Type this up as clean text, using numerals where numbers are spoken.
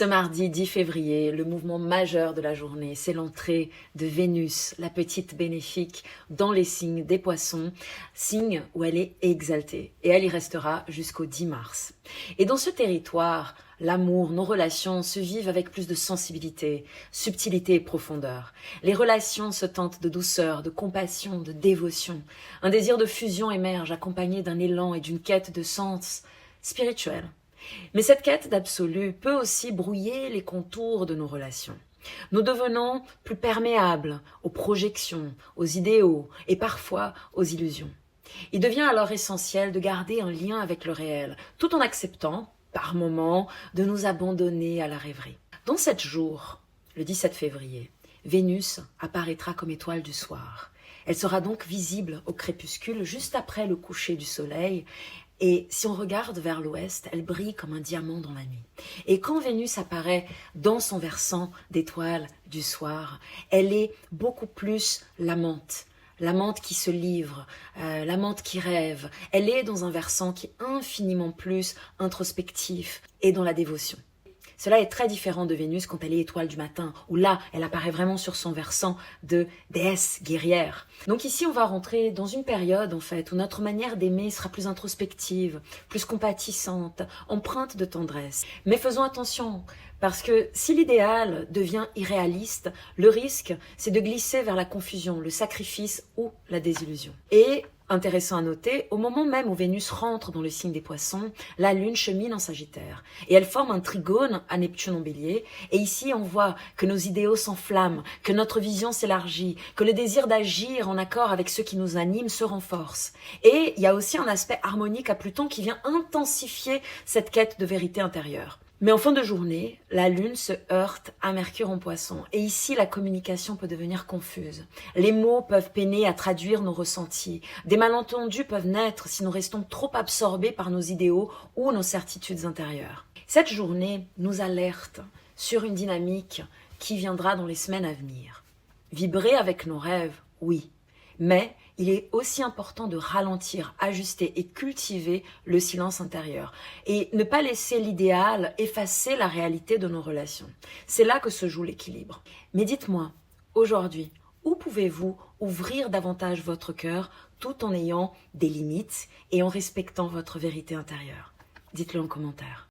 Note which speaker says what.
Speaker 1: Ce mardi 10 février, le mouvement majeur de la journée, c'est l'entrée de Vénus, la petite bénéfique, dans les signes des poissons, signe où elle est exaltée. Et elle y restera jusqu'au 10 mars. Et dans ce territoire, l'amour, nos relations se vivent avec plus de sensibilité, subtilité et profondeur. Les relations se tentent de douceur, de compassion, de dévotion. Un désir de fusion émerge accompagné d'un élan et d'une quête de sens spirituel. Mais cette quête d'absolu peut aussi brouiller les contours de nos relations. Nous devenons plus perméables aux projections, aux idéaux et parfois aux illusions. Il devient alors essentiel de garder un lien avec le réel, tout en acceptant, par moments, de nous abandonner à la rêverie. Dans 7 jours, le 17 février, Vénus apparaîtra comme étoile du soir. Elle sera donc visible au crépuscule juste après le coucher du soleil. Et si on regarde vers l'ouest, elle brille comme un diamant dans la nuit. Et quand Vénus apparaît dans son versant d'étoile du soir, elle est beaucoup plus l'amante qui se livre, l'amante qui rêve. Elle est dans un versant qui est infiniment plus introspectif et dans la dévotion. Cela est très différent de Vénus quand elle est étoile du matin, où là, elle apparaît vraiment sur son versant de déesse guerrière. Donc ici, on va rentrer dans une période, en fait, où notre manière d'aimer sera plus introspective, plus compatissante, empreinte de tendresse. Mais faisons attention, parce que si l'idéal devient irréaliste, le risque, c'est de glisser vers la confusion, le sacrifice ou la désillusion. Et intéressant à noter, au moment même où Vénus rentre dans le signe des poissons, la Lune chemine en Sagittaire. Et elle forme un trigone à Neptune en Bélier. Et ici, on voit que nos idéaux s'enflamment, que notre vision s'élargit, que le désir d'agir en accord avec ceux qui nous animent se renforce. Et il y a aussi un aspect harmonique à Pluton qui vient intensifier cette quête de vérité intérieure. Mais en fin de journée, la Lune se heurte à Mercure en Poisson. Et ici, la communication peut devenir confuse. Les mots peuvent peiner à traduire nos ressentis. Des malentendus peuvent naître si nous restons trop absorbés par nos idéaux ou nos certitudes intérieures. Cette journée nous alerte sur une dynamique qui viendra dans les semaines à venir. Vibrer avec nos rêves, oui. Mais il est aussi important de ralentir, ajuster et cultiver le silence intérieur. Et ne pas laisser l'idéal effacer la réalité de nos relations. C'est là que se joue l'équilibre. Mais dites-moi, aujourd'hui, où pouvez-vous ouvrir davantage votre cœur tout en ayant des limites et en respectant votre vérité intérieure? Dites-le en commentaire.